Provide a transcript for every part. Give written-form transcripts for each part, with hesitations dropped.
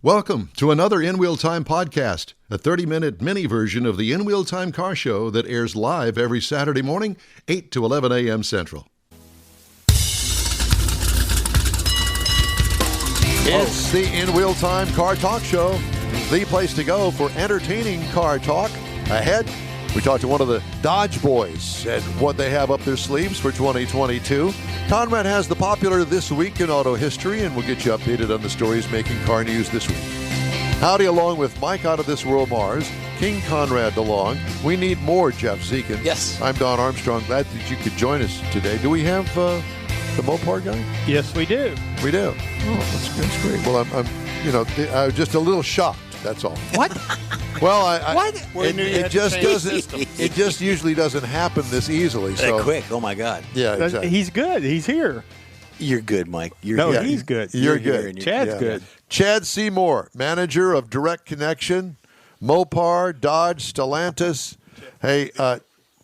Welcome to another In Wheel Time podcast, a 30-minute mini version of the In Wheel Time car show that airs live every Saturday morning, 8 to 11 a.m. Central. It's the In Wheel Time Car Talk Show, the place to go for entertaining car talk. Ahead, we talked to one of the Dodge boys and what they have up their sleeves for 2022. Konrad has the popular This Week in Auto History, and we'll get you updated on the stories making car news this week. Howdy, along with Mike out of This World Mars, King Konrad Delong. We need more Jeff Zekin. Yes. I'm Don Armstrong. Glad that you could join us today. Do we have the Mopar guy? Yes, we do. We do. Oh, that's great. Well, I'm just a little shocked. That's all. What? Well, it just usually doesn't happen this easily. So quick. Oh my God. Yeah, exactly. He's good. He's here. You're good, Mike. He's good. You're good. Chad's good. Chad Seymour, manager of Direct Connection, Mopar, Dodge, Stellantis. Hey,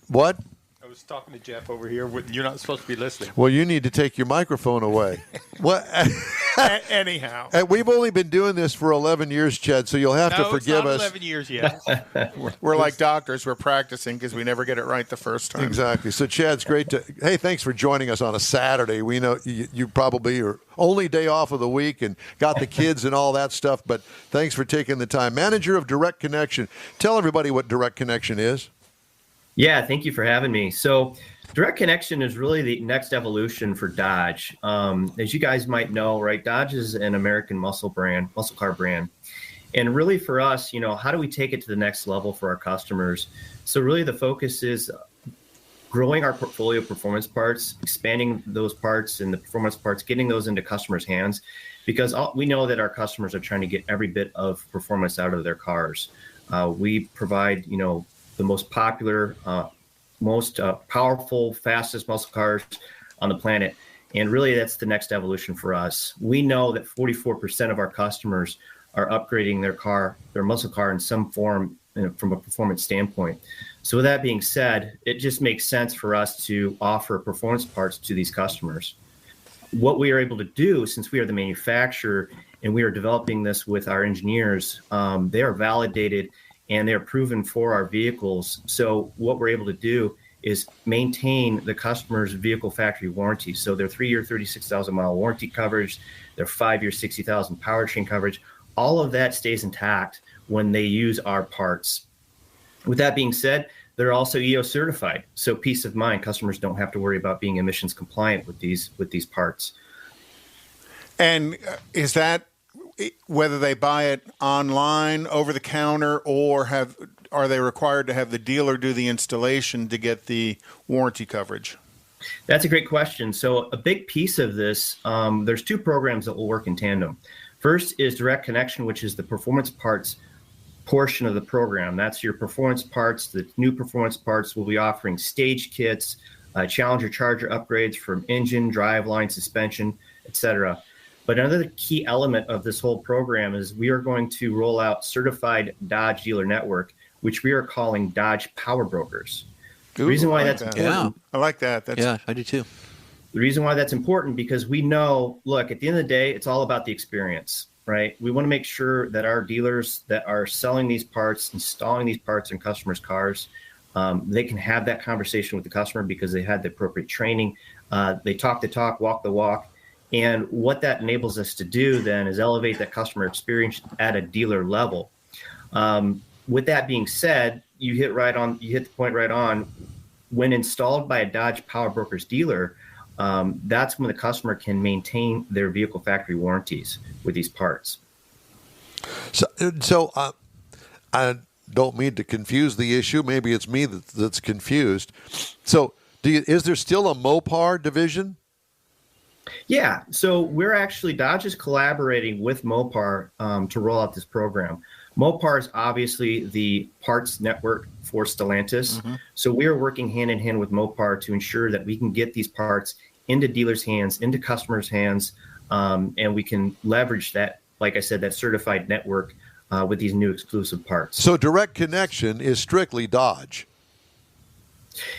what? I was talking to Jeff over here. You're not supposed to be listening. Well, you need to take your microphone away. What? Anyhow. We've only been doing this for 11 years, Chad, so you'll have to forgive us. 11 years yet. We're like doctors. We're practicing because we never get it right the first time. Exactly. So, Chad's great to. Hey, thanks for joining us on a Saturday. We know you probably are only day off of the week and got the kids and all that stuff, but thanks for taking the time. Manager of Direct Connection. Tell everybody what Direct Connection is. Yeah, thank you for having me. So Direct Connection is really the next evolution for Dodge. As you guys might know, right, Dodge is an American muscle car brand. And really for us, how do we take it to the next level for our customers? So really the focus is growing our portfolio of performance parts, expanding those parts and the performance parts, getting those into customers' hands, because we know that our customers are trying to get every bit of performance out of their cars. We provide, the most popular, most powerful, fastest muscle cars on the planet. And really, that's the next evolution for us. We know that 44% of our customers are upgrading their muscle car in some form from a performance standpoint. So with that being said, it just makes sense for us to offer performance parts to these customers. What we are able to do, since we are the manufacturer and we are developing this with our engineers, they are validated and they're proven for our vehicles. So what we're able to do is maintain the customer's vehicle factory warranty. So their 3-year, 36,000 mile warranty coverage, their 5-year, 60,000 powertrain coverage, all of that stays intact when they use our parts. With that being said, they're also EO certified. So peace of mind, customers don't have to worry about being emissions compliant with these parts. And is that whether they buy it online, over the counter, or are they required to have the dealer do the installation to get the warranty coverage? That's a great question. So a big piece of this, there's two programs that will work in tandem. First is Direct Connection, which is the performance parts portion of the program. That's your performance parts. The new performance parts will be offering stage kits, Challenger Charger upgrades from engine, driveline, suspension, etc. But another key element of this whole program is we are going to roll out certified Dodge dealer network, which we are calling Dodge Power Brokers. The reason why that's important. I like that. Yeah, I do too. The reason why that's important, because we know, look, at the end of the day, it's all about the experience, right? We want to make sure that our dealers that are selling these parts, installing these parts in customers' cars, they can have that conversation with the customer because they had the appropriate training. They talk the talk, walk the walk. And what that enables us to do then is elevate that customer experience at a dealer level. With that being said, you hit the point right on. When installed by a Dodge Power Brokers dealer, that's when the customer can maintain their vehicle factory warranties with these parts. So I don't mean to confuse the issue. Maybe it's me that's confused. So is there still a Mopar division? Yeah, so Dodge is collaborating with Mopar to roll out this program. Mopar is obviously the parts network for Stellantis. Mm-hmm. So we are working hand in hand with Mopar to ensure that we can get these parts into dealers' hands, into customers' hands, and we can leverage that, like I said, that certified network with these new exclusive parts. So Direct Connection is strictly Dodge.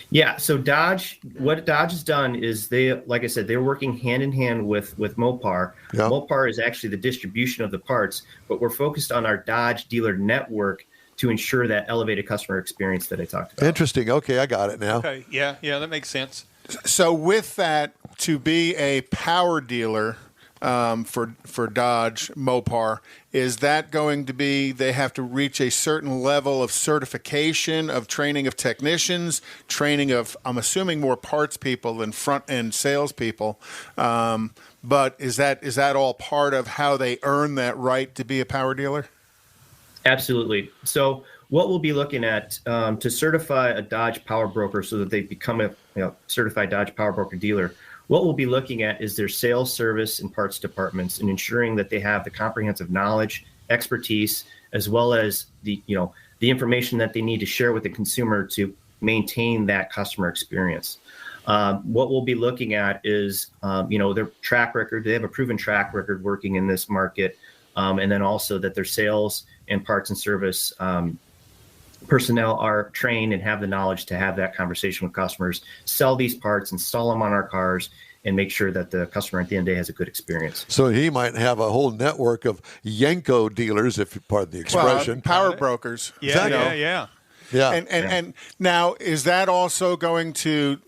Yeah. So what Dodge has done is like I said, they're working hand in hand with Mopar. Yeah. Mopar is actually the distribution of the parts, but we're focused on our Dodge dealer network to ensure that elevated customer experience that I talked about. Interesting. Okay, I got it now. Okay. Yeah. Yeah. That makes sense. So with that, to be a power dealer for Dodge Mopar, is that going to be they have to reach a certain level of certification, of training of technicians, training of, I'm assuming, more parts people than front end salespeople? But is that all part of how they earn that right to be a power dealer? Absolutely. So what we'll be looking at to certify a Dodge power broker so that they become a certified Dodge power broker dealer, what we'll be looking at is their sales, service, and parts departments, and ensuring that they have the comprehensive knowledge, expertise, as well as the information that they need to share with the consumer to maintain that customer experience. What we'll be looking at is their track record. They have a proven track record working in this market, and then also that their sales and parts and service personnel are trained and have the knowledge to have that conversation with customers, sell these parts, install them on our cars, and make sure that the customer at the end of the day has a good experience. So he might have a whole network of Yanko dealers, if you pardon the expression. Power brokers. Yeah. Yeah. And now, is that also going to,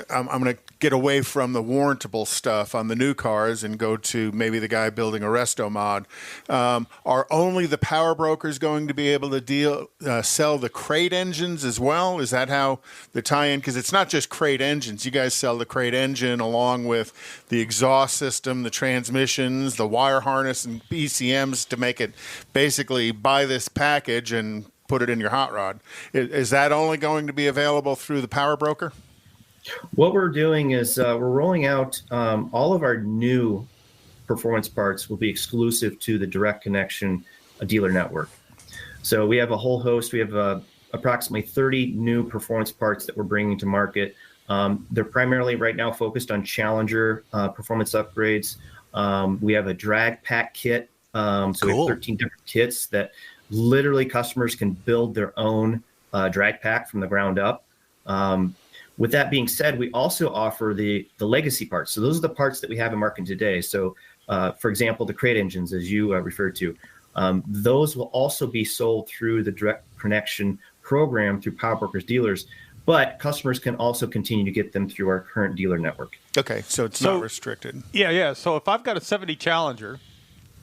I'm going to get away from the warrantable stuff on the new cars and go to maybe the guy building a resto mod. Are only the power brokers going to be able to sell the crate engines as well? Is that how the tie-in? Because it's not just crate engines. You guys sell the crate engine along with the exhaust system, the transmissions, the wire harness, and BCMs to make it basically buy this package and put it in your hot rod. Is that only going to be available through the power broker? What we're doing is we're rolling out all of our new performance parts will be exclusive to the Direct Connection dealer network. So we have a whole host. We have approximately 30 new performance parts that we're bringing to market. They're primarily right now focused on Challenger performance upgrades. We have a drag pack kit. So we have 13 different kits that literally customers can build their own drag pack from the ground up. With that being said, we also offer the legacy parts. So those are the parts that we have in market today. So, for example, the crate engines, as you referred to, those will also be sold through the Direct Connection program through Power Brokers dealers, but customers can also continue to get them through our current dealer network. Okay, so it's not restricted. Yeah. So if I've got a 70 Challenger.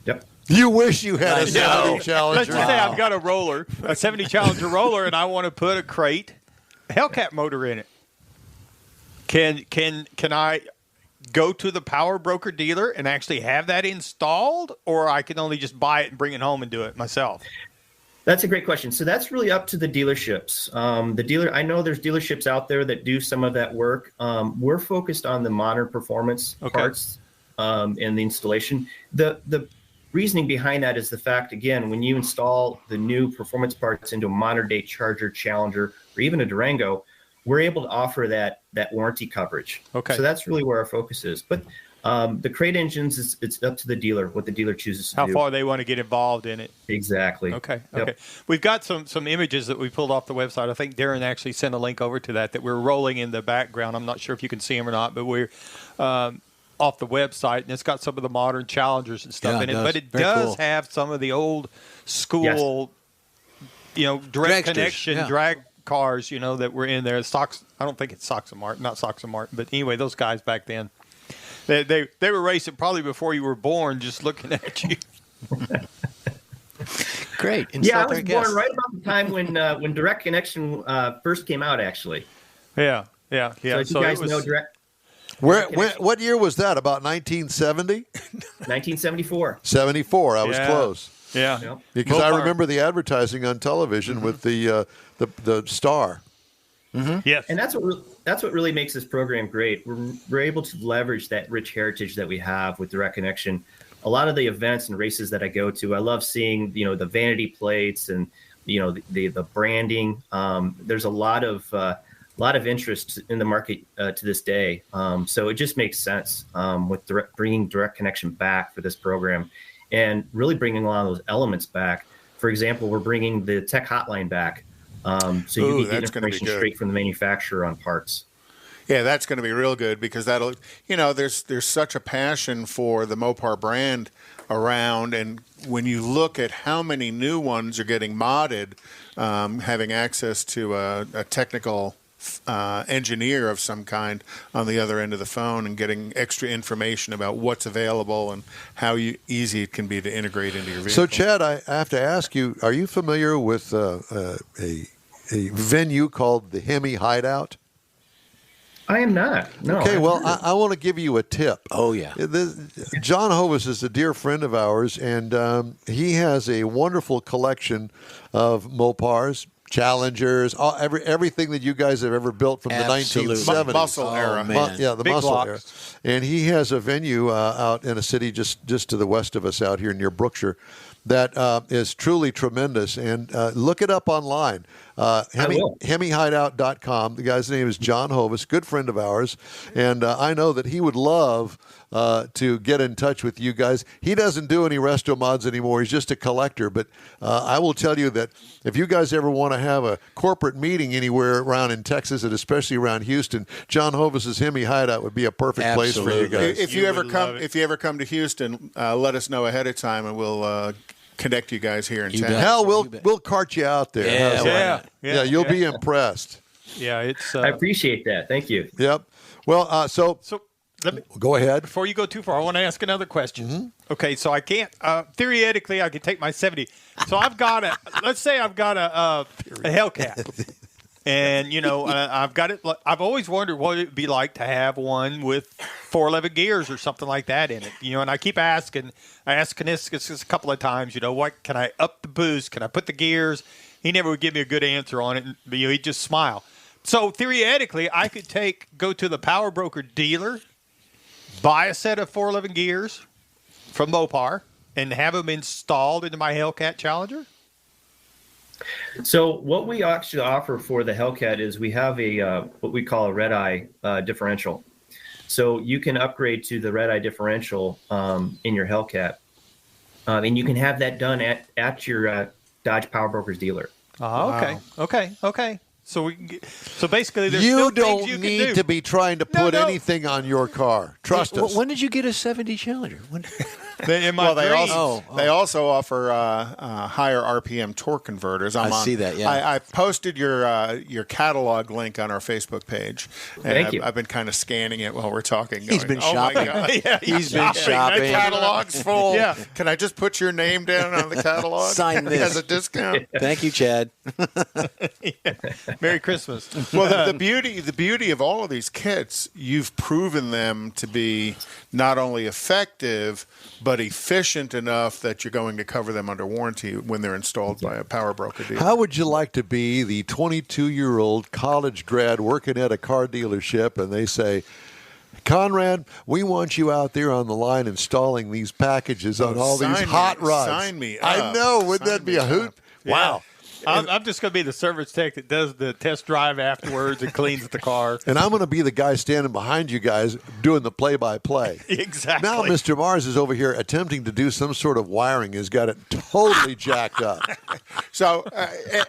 Yep. You wish you had a 70 Challenger. Let's just say I've got a 70 Challenger roller, and I want to put a crate Hellcat motor in it. Can I go to the power broker dealer and actually have that installed, or I can only just buy it and bring it home and do it myself? That's a great question. So that's really up to the dealerships. I know there's dealerships out there that do some of that work. We're focused on the modern performance parts and the installation. The reasoning behind that is the fact, again, when you install the new performance parts into a modern day Charger, Challenger, or even a Durango, we're able to offer that warranty coverage. Okay. So that's really where our focus is. But the crate engines, it's up to the dealer, what the dealer chooses to do. How far they want to get involved in it. Exactly. Okay. Yep. We've got some images that we pulled off the website. I think Darren actually sent a link over to that we're rolling in the background. I'm not sure if you can see them or not, but we're off the website, and it's got some of the modern Challengers and stuff in it. But it does have some of the old school, direct connection drag cars, that were in there. Sox, I don't think it's Sox and Martin, not Sox and Martin, but anyway, those guys back then, they were racing probably before you were born, just looking at you. Great. I was born right about the time when Direct Connection first came out, actually. Yeah. So you guys know Direct. What year was that? About 1970? 1974. 74. I was close. Yeah. Because I remember the advertising on television with the star. Mm-hmm. Yes. And that's what really makes this program great. We're able to leverage that rich heritage that we have with Direct Connection. A lot of the events and races that I go to, I love seeing, the vanity plates and, the branding. There's a lot of interest in the market to this day. So it just makes sense with bringing Direct Connection back for this program and really bringing a lot of those elements back. For example, we're bringing the tech hotline back. So you Ooh, can get that's gonna be information good. straight from the manufacturer on parts. Yeah, that's going to be real good because that'll, there's such a passion for the Mopar brand around, and when you look at how many new ones are getting modded, having access to a technical engineer of some kind on the other end of the phone and getting extra information about what's available and how easy it can be to integrate into your vehicle. So, Chad, I have to ask you, are you familiar with a venue called the Hemi Hideout? I am not. No. Okay, I've well, heard of it. I want to give you a tip. Oh, yeah. John Hovis is a dear friend of ours, and he has a wonderful collection of Mopars, Challengers, everything that you guys have ever built from Absolutely. the 1970s. Muscle era. man. Yeah, the Big muscle blocks. era. And he has a venue out in a city just to the west of us out here near Brookshire that is truly tremendous. And look it up online. HemiHideout.com. The guy's name is John Hovis, good friend of ours. And I know that he would love to get in touch with you guys. He doesn't do any resto mods anymore. He's just a collector. But I will tell you that if you guys ever want to have a corporate meeting anywhere around in Texas and especially around Houston, John Hovis's Hemi Hideout would be a perfect place for you Absolutely. guys. If you ever come to Houston, let us know ahead of time, and we'll connect you guys here in You town. bet. Hell, You bet. we'll cart you out there. Yeah, How's why that? not? Yeah, you'll be impressed. Yeah, it's. I appreciate that. Thank you. Yep. Well, so So let me, go ahead. before you go too far, I want to ask another question. Mm-hmm. Okay, so I can't theoretically I could take my 70. So I've got let's say I've got a Hellcat, and I've got it. I've always wondered what it'd be like to have one with 411 gears or something like that in it. And I keep asking. I asked Kaniskas a couple of times. What can I up the boost? Can I put the gears? He never would give me a good answer on it. He'd just smile. So theoretically, I could go to the power broker dealer, buy a set of 411 gears from Mopar, and have them installed into my Hellcat Challenger? So what we actually offer for the Hellcat is we have a what we call a red eye differential. So you can upgrade to the red eye differential in your Hellcat, and you can have that done at your Dodge Power Brokers dealer. Oh, okay. So basically, there's You still things don't you can need do. to be trying to put anything on your car. Trust us. When did you get a 70 Challenger? In my Well, they dreams. also offer higher RPM torque converters. I see that, yeah. I posted your catalog link on our Facebook page. And Thank you. I've been kind of scanning it while we're talking. He's been "Oh my shopping." God." Yeah, He's been The shopping. catalog's full. Yeah. Can I just put your name down on the catalog? Sign this. as a discount. Thank you, Chad. Merry Christmas. Well, the beauty of all of these kits, you've proven them to be not only effective but efficient enough that you're going to cover them under warranty when they're installed by a power broker dealer. How would you like to be the 22-year-old college grad working at a car dealership and they say, Konrad, we want you out there on the line installing these packages on all these hot rods. Sign me I up. know. Wouldn't Sign that be me a hoot? up. Wow. I'm just going to be the service tech that does the test drive afterwards and cleans the car. And I'm going to be the guy standing behind you guys doing the play-by-play. Exactly. Now Mr. Mars is over here attempting to do some sort of wiring. Has got it totally jacked up. So,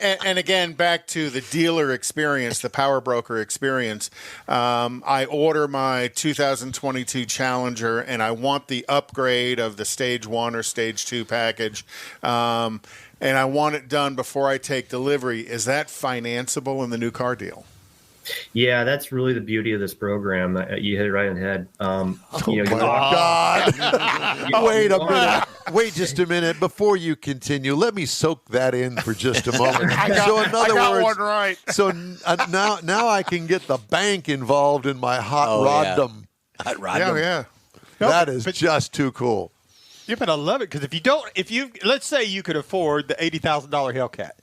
and again, back to the dealer experience, the power broker experience. I order my 2022 Challenger, and I want the upgrade of the Stage 1 or Stage 2 package. And I want it done before I take delivery. Is that financeable in the new car deal? Yeah, that's really the beauty of this program. You hit it right on the head. God. Wait a minute. Wait just a minute. Before you continue, let me soak that in for just a moment. So in other words, right. So now I can get the bank involved in my hot roddom. Hot rod. Yeah. That is just too cool. Yeah, but I love it because let's say you could afford the $80,000 Hellcat,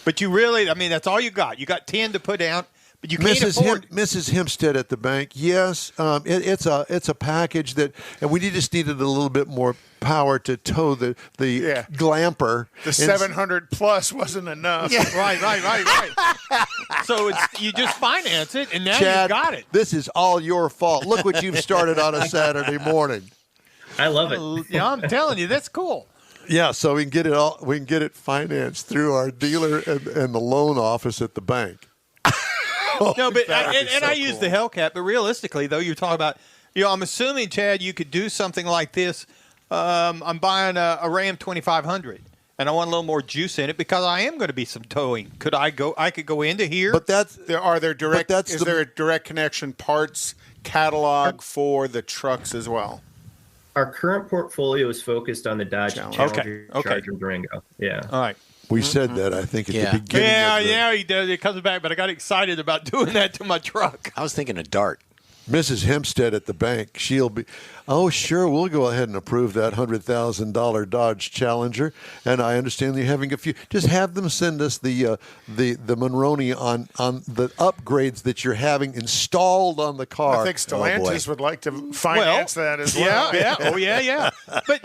but you really, that's all you got. You got 10 to put down, but you can't afford. Mrs. Hempstead at the bank. Yes, it's a package that, and we just needed a little bit more power to tow the glamper. The 700 plus wasn't enough. Yeah. Right. So you just finance it, and now Chad, you got it. This is all your fault. Look what you've started on a Saturday morning. I love it. Yeah, I'm telling you, that's cool. Yeah, so we can get it all. We can get it financed through our dealer and the loan office at the bank. No, but I use the Hellcat. But realistically, though, you're talking about, I'm assuming, Chad, you could do something like this. I'm buying a Ram 2500, and I want a little more juice in it because I am going to be some towing. I could go into here. But is there a direct connection parts catalog for the trucks as well? Our current portfolio is focused on the Dodge Challenger, Charger, Durango. Yeah. All right. We said that, I think, at the beginning. Yeah, he does. It comes back, but I got excited about doing that to my truck. I was thinking a Dart. Mrs. Hempstead at the bank, she'll be, oh, sure, we'll go ahead and approve that $100,000 Dodge Challenger. And I understand you're having a few. Just have them send us the Monroney on the upgrades that you're having installed on the car. I think Stellantis would like to finance that as well. Yeah. Oh, yeah. But,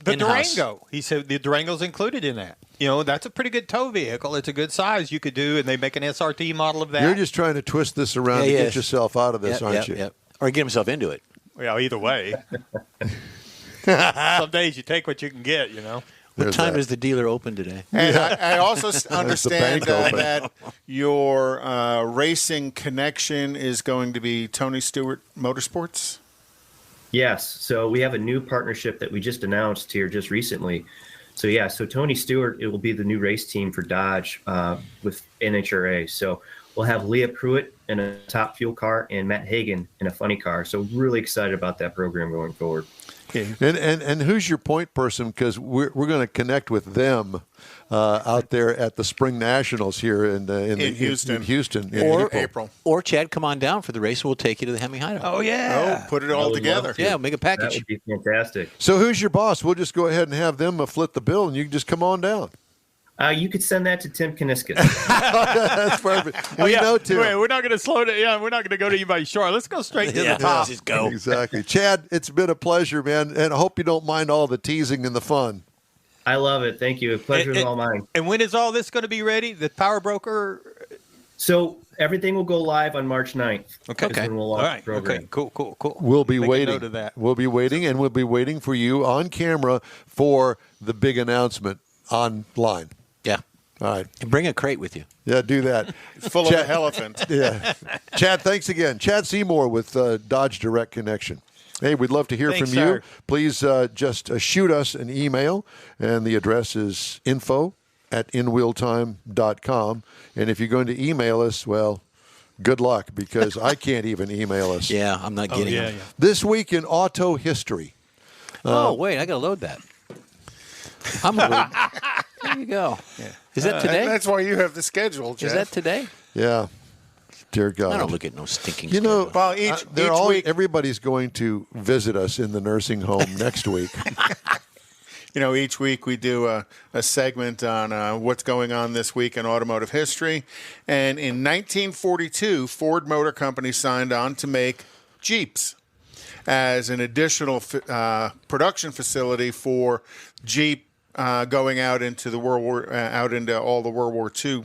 the in-house. Durango, he said the Durango's included in that. That's a pretty good tow vehicle. It's a good size you could do, and they make an SRT model of that. You're just trying to twist this around to get yourself out of this, aren't you? Yep. Or get himself into it. Well, either way. Some days you take what you can get, What time is the dealer open today? And I also understand that your racing connection is going to be Tony Stewart Motorsports? Yes. So we have a new partnership that we just announced here just recently. So Tony Stewart, it will be the new race team for Dodge with NHRA. So we'll have Leah Pruitt in a top fuel car and Matt Hagan in a funny car. So really excited about that program going forward. And who's your point person? Because we're going to connect with them out there at the Spring Nationals here in Houston in April. Or Chad, come on down for the race and we'll take you to the Hemi Hideout. Oh, yeah. Put it all together. Yeah, make a package. That would be fantastic. So who's your boss? We'll just go ahead and have them foot the bill and you can just come on down. You could send that to Tim Kaniskis. That's perfect. We know Tim. Wait, we're not going to slow down. Yeah, we're not going to go to anybody's shore. Let's go straight to the top. Just go. Exactly. Chad, it's been a pleasure, man, and I hope you don't mind all the teasing and the fun. I love it. Thank you. Pleasure is all mine. And when is all this going to be ready? The Power Broker? So everything will go live on March 9th. Okay. When we'll launch the program. Okay. Cool. We'll be Make waiting. a note of that. We'll be waiting, and we'll be waiting for you on camera for the big announcement online. Yeah. All right. And bring a crate with you. Yeah, do that. Full of elephant. Yeah. Chad, thanks again. Chad Seymour with Dodge Direct Connection. Hey, we'd love to hear from sir. you. Please just shoot us an email, and the address is info@inwheeltime.com. And if you're going to email us, well, good luck, because I can't even email us. Yeah, I'm not getting it. Yeah. This week in auto history. Wait, I got to load that. I'm loading. There you go. Yeah. Is that today? That's why you have the schedule, Jeff. Is that today? Yeah. Dear God. I don't look at no stinking schedule. Well, each week, everybody's going to visit us in the nursing home next week. Each week we do a segment on what's going on this week in automotive history. And in 1942, Ford Motor Company signed on to make Jeeps as an additional production facility for Jeep going out into the all the World War II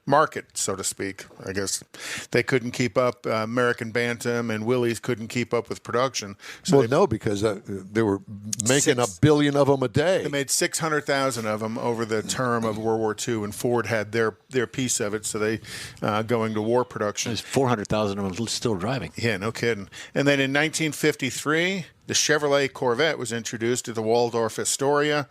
market, so to speak. I guess they couldn't keep up. American Bantam and Willys couldn't keep up with production. So because they were making 1 billion of them a day. They made 600,000 of them over the term of World War II, and Ford had their piece of it. So they going to war production. There's 400,000 of them still driving. Yeah, no kidding. And then in 1953, the Chevrolet Corvette was introduced at the Waldorf Astoria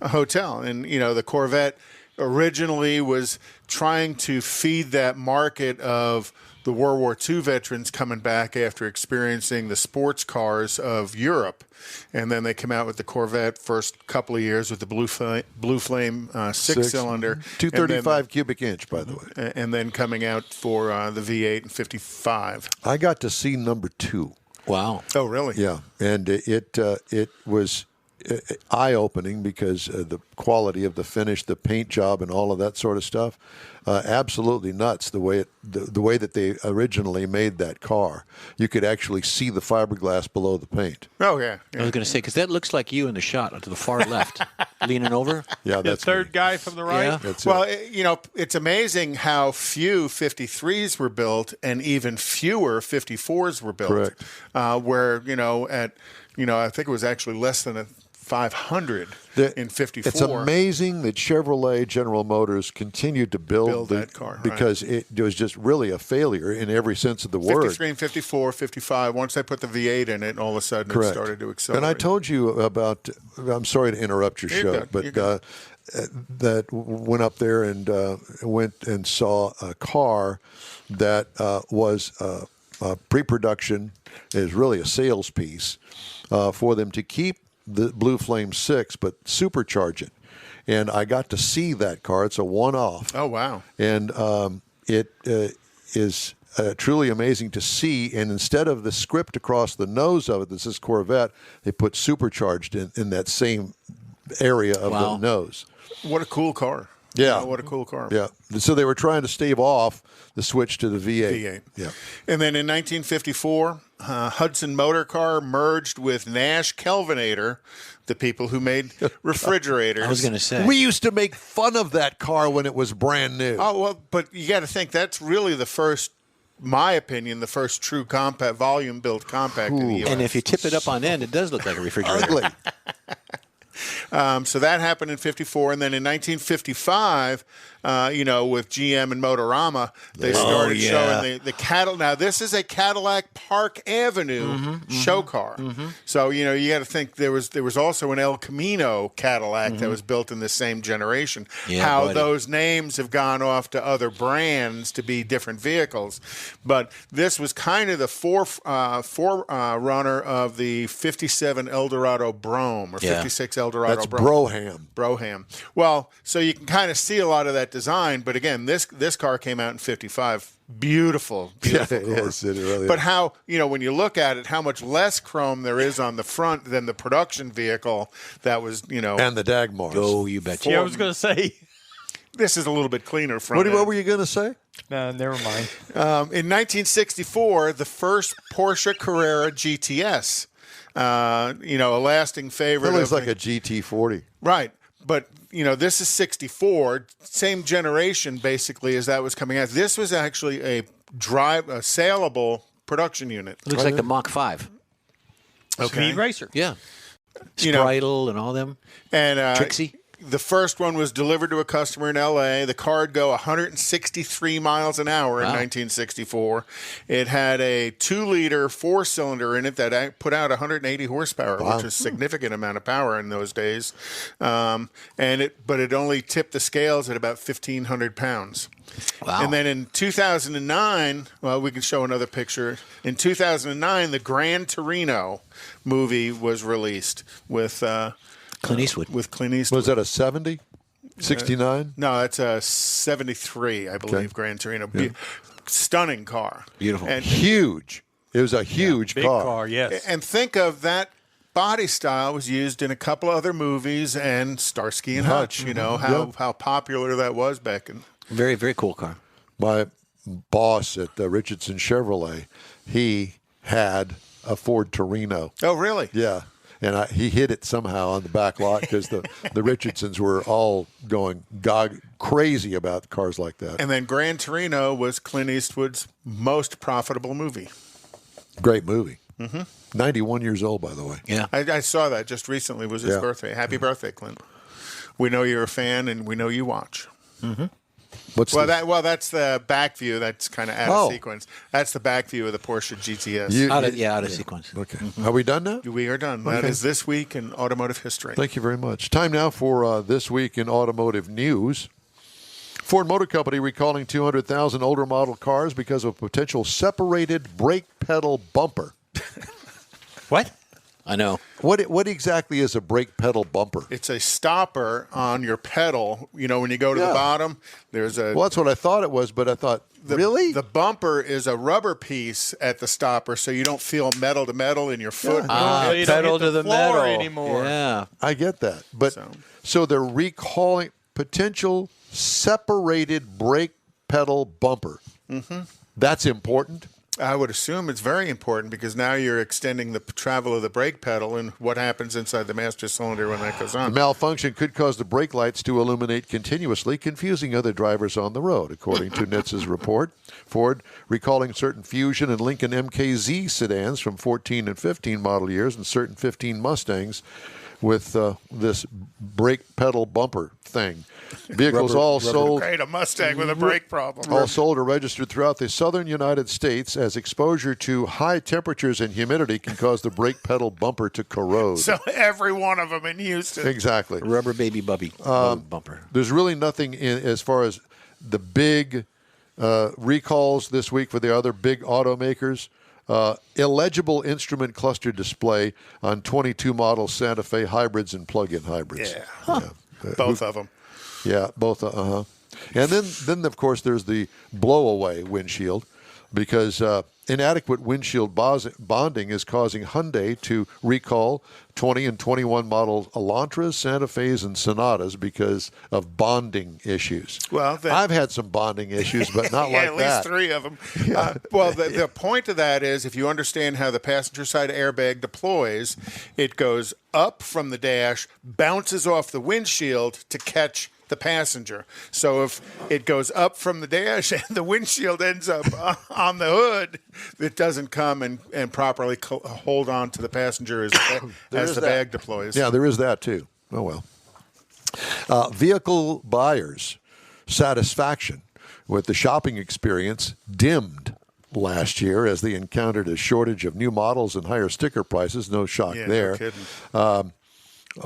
Hotel, and the Corvette originally was trying to feed that market of the World War II veterans coming back after experiencing the sports cars of Europe. And then they come out with the Corvette first couple of years with the Blue Flame six-cylinder. 235 cubic inch, by the way. And then coming out for the V8 in 55. I got to see number 2. Wow. Oh, really? Yeah. And it was eye-opening because the quality of the finish, the paint job, and all of that sort of stuff, absolutely nuts. The way that they originally made that car, you could actually see the fiberglass below the paint. Oh yeah. I was going to say, because that looks like you in the shot to the far left, leaning over. Yeah, The that's third guy from the right. Yeah. That's Well, it. it's amazing how few 53s were built and even fewer 54s were built. Correct. Where I think it was actually less than 500 in 54. It's amazing that Chevrolet General Motors continued to build that car, because it was just really a failure in every sense of the word. 53 and 54, 55. Once they put the V8 in it, all of a sudden it started to accelerate. And I told you about, I'm sorry to interrupt your show, but that went up there and went and saw a car that was pre-production, is really a sales piece for them to keep the Blue Flame 6, but supercharge it. And I got to see that car. It's a one-off. Oh, wow. And it is truly amazing to see. And instead of the script across the nose of it that says Corvette, they put supercharged in that same area of the nose. What a cool car. Yeah. What a cool car. Yeah. So they were trying to stave off the switch to the V8. Yeah. And then in 1954, Hudson Motor Car merged with Nash Kelvinator, the people who made refrigerators. I was going to say. We used to make fun of that car when it was brand new. Oh, well, but you got to think that's really the first, my opinion, the first true compact, volume built compact in the U.S. And if you tip it up on end, it does look like a refrigerator. Ugly. So that happened in 54. And then in 1955, with GM and Motorama, they started showing the Cadillac. Now, this is a Cadillac Park Avenue show car. So, you got to think there was also an El Camino Cadillac that was built in the same generation. Yeah, those names have gone off to other brands to be different vehicles. But this was kind of the forerunner of the 57 Eldorado Brougham or 56 Eldorado That's Brougham. Broham. Well, so you can kind of see a lot of that design, but again, this car came out in 55. Beautiful Yeah, car. it is. It really But is. how, when you look at it, how much less chrome there is on the front than the production vehicle that was, And the Dagmars. Oh, you betcha. Yeah, I was going to say. This is a little bit cleaner front What end. were you going to say? No, never mind. In 1964, the first Porsche Carrera GTS. A lasting favorite. It looks like a GT40. Right. But, this is 64, same generation basically as that was coming out. This was actually a saleable production unit. Looks like the Mach 5. Speed racer. Yeah. Spritel and all them. And Trixie. The first one was delivered to a customer in L.A. The car would go 163 miles an hour in 1964. It had a 2-liter 4-cylinder in it that put out 180 horsepower, which is a significant amount of power in those days. But it only tipped the scales at about 1,500 pounds. Wow. And then in 2009, well, we can show another picture. In 2009, the Gran Torino movie was released with Clint Eastwood. Was that a 70? 69? No, that's a 73, I believe, Gran Torino. Stunning car. Beautiful. And Huge. It was a huge Big car. car, yes. And think of that body style was used in a couple other movies and Starsky and Hutch, how popular that was back in. Very, very cool car. My boss at Richardson Chevrolet, he had a Ford Torino. Oh, really? Yeah. And he hit it somehow on the back lot because the Richardsons were all going crazy about cars like that. And then Gran Torino was Clint Eastwood's most profitable movie. Great movie. 91 years old, by the way. Yeah. I saw that just recently. Was his birthday. Happy birthday, Clint. We know you're a fan, and we know you watch. What's that's the back view. That's kind of out of sequence. That's the back view of the Porsche GTS. Out of sequence. Okay. Are we done now? We are done. That is This Week in Automotive History. Thank you very much. Time now for This Week in Automotive News. Ford Motor Company recalling 200,000 older model cars because of a potential separated brake pedal bumper. What? I know. What exactly is a brake pedal bumper? It's a stopper on your pedal. When you go to the bottom, there's a... Well, that's what I thought it was, but I thought, really? The bumper is a rubber piece at the stopper, so you don't feel metal to metal in your foot. You don't pedal hit to the floor metal anymore. Yeah. I get that. But so they're recalling potential separated brake pedal bumper. That's important. I would assume it's very important because now you're extending the travel of the brake pedal and what happens inside the master cylinder when that goes The on. malfunction could cause the brake lights to illuminate continuously, confusing other drivers on the road, according to NHTSA's report. Ford recalling certain Fusion and Lincoln MKZ sedans from 14 and 15 model years and certain 15 Mustangs with this brake pedal bumper thing. Vehicles all sold. Great, a Mustang with a brake problem. All sold or registered throughout the southern United States, as exposure to high temperatures and humidity can cause the brake pedal bumper to corrode. So every one of them in Houston. Exactly. Rubber baby bumper. There's really nothing as far as the big recalls this week for the other big automakers. Illegible instrument cluster display on 22 model Santa Fe hybrids and plug-in hybrids. Yeah. Both of them. Yeah, both. And then of course there's the blow-away windshield, because inadequate windshield bonding is causing Hyundai to recall 20 and 21 model Elantras, Santa Fe's, and Sonatas because of bonding issues. Well, I've had some bonding issues, but not yeah, like at that. least 3 of them. The point of that is, if you understand how the passenger side airbag deploys, it goes up from the dash, bounces off the windshield to catch the passenger. So if it goes up from the dash and the windshield ends up on the hood, it doesn't come and properly hold on to the passenger as the bag deploys. Yeah, there is that too. Oh, well. Vehicle buyers' satisfaction with the shopping experience dimmed last year as they encountered a shortage of new models and higher sticker prices. No shock there. No kidding.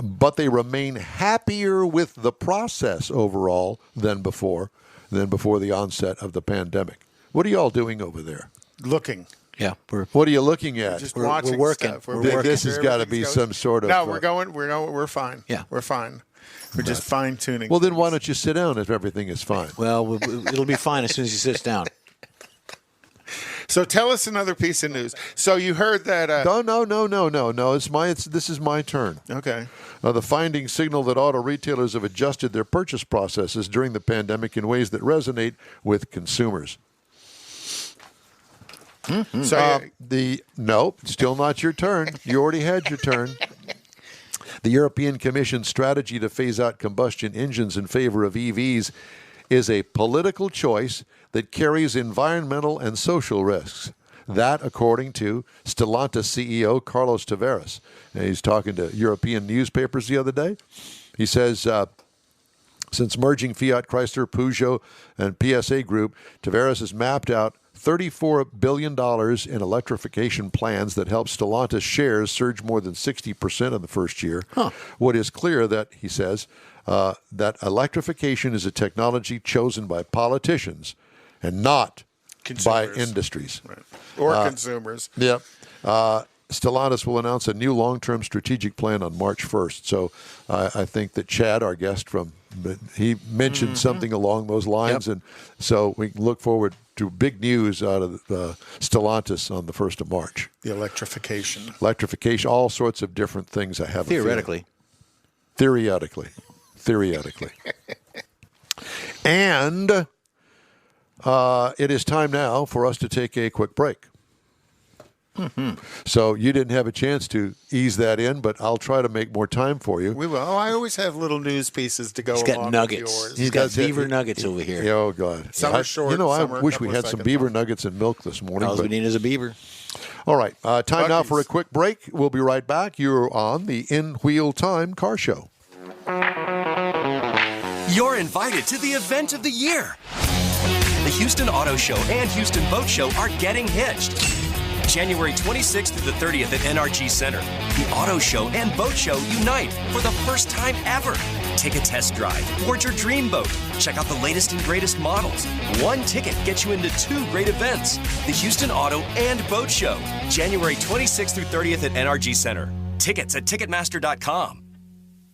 But they remain happier with the process overall than before the onset of the pandemic. What are you all doing over there? Looking. Yeah, What are you looking at? Just We're watching working. stuff. We're making This sure has got to be everything's some sort of. No, we're fine. Yeah. We're fine. We're just fine tuning. Well, then why don't you sit down if everything is fine? Well, it'll be fine as soon as he sits down. So tell us another piece of news. So you heard that? No. This is my turn. Okay. The findings signal that auto retailers have adjusted their purchase processes during the pandemic in ways that resonate with consumers. Mm-hmm. So Nope, still not your turn. You already had your turn. The European Commission's strategy to phase out combustion engines in favor of EVs is a political choice that carries environmental and social risks. That, according to Stellantis CEO Carlos Tavares. And he's talking to European newspapers the other day. He says, since merging Fiat, Chrysler, Peugeot, and PSA Group, Tavares has mapped out $34 billion in electrification plans that helped Stellantis shares surge more than 60% in the first year. What is clear that, he says, that electrification is a technology chosen by politicians and not by industries. Right. Or consumers. Yep. Stellantis will announce a new long-term strategic plan on March 1st. So I think that Chad, our guest he mentioned something along those lines. Yep. And so we can look forward to big news out of Stellantis on the 1st of March. The electrification, all sorts of different things. I have Theoretically. And it is time now for us to take a quick break. Mm-hmm. So you didn't have a chance to ease that in, but I'll try to make more time for you. We will. I always have little news pieces to go along He's got with nuggets. yours. He's got beaver nuggets over here. Oh, God. Some are short. I some are wish we couple had of some seconds beaver long. nuggets and milk this morning. All we need is a beaver. All right. Time now Bucky's. for a quick break. We'll be right back. You're on the In Wheel Time Car Show. You're invited to the event of the year. The Houston Auto Show and Houston Boat Show are getting hitched. January 26th through the 30th at NRG Center. The Auto Show and Boat Show unite for the first time ever. Take a test drive, board your dream boat, check out the latest and greatest models. One ticket gets you into 2 great events. The Houston Auto and Boat Show, January 26th through 30th at NRG Center. Tickets at Ticketmaster.com.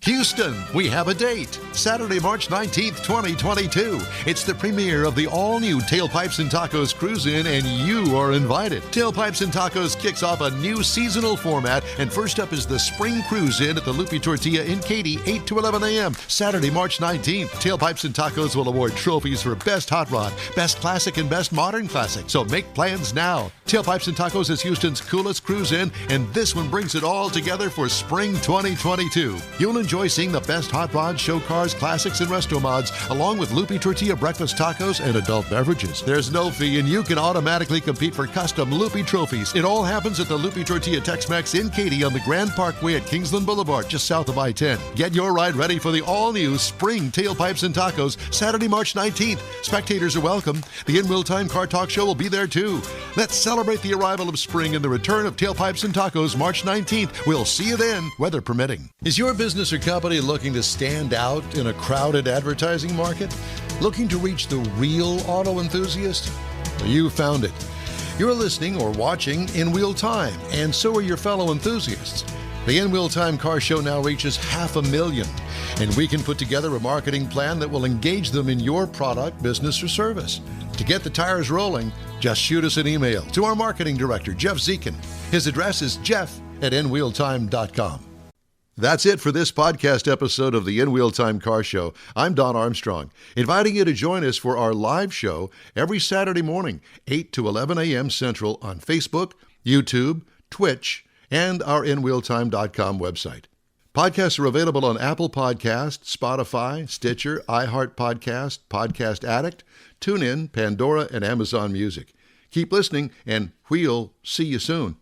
Houston, we have a date. Saturday, March 19th, 2022. It's the premiere of the all-new Tailpipes and Tacos Cruise-In, and you are invited. Tailpipes and Tacos kicks off a new seasonal format, and first up is the Spring Cruise-In at the Lupi Tortilla in Katy, 8 to 11 a.m. Saturday, March 19th. Tailpipes and Tacos will award trophies for Best Hot Rod, Best Classic, and Best Modern Classic, so make plans now. Tailpipes and Tacos is Houston's coolest cruise-in, and this one brings it all together for Spring 2022. You'll enjoy enjoy seeing the best hot rods, show cars, classics, and resto mods, along with Loopy Tortilla breakfast tacos and adult beverages. There's no fee, and you can automatically compete for custom Loopy trophies. It all happens at the Loopy Tortilla Tex-Mex in Katy on the Grand Parkway at Kingsland Boulevard, just south of I-10. Get your ride ready for the all-new Spring Tailpipes and Tacos, Saturday, March 19th. Spectators are welcome. The In Wheel Time Car Talk Show will be there, too. Let's celebrate the arrival of spring and the return of Tailpipes and Tacos March 19th. We'll see you then, weather permitting. Is your business or company looking to stand out in a crowded advertising market? Looking to reach the real auto enthusiast? Well, you found it. You're listening or watching In Wheel Time, and so are your fellow enthusiasts. The In Wheel Time Car Show now reaches 500,000, and we can put together a marketing plan that will engage them in your product, business, or service. To get the tires rolling, just shoot us an email to our marketing director, Jeff Zekin. His address is jeff@inwheeltime.com. That's it for this podcast episode of the In Wheel Time Car Show. I'm Don Armstrong, inviting you to join us for our live show every Saturday morning, 8 to 11 a.m. Central on Facebook, YouTube, Twitch, and our InWheelTime.com website. Podcasts are available on Apple Podcasts, Spotify, Stitcher, iHeart Podcast, Podcast Addict, TuneIn, Pandora, and Amazon Music. Keep listening, and we'll see you soon.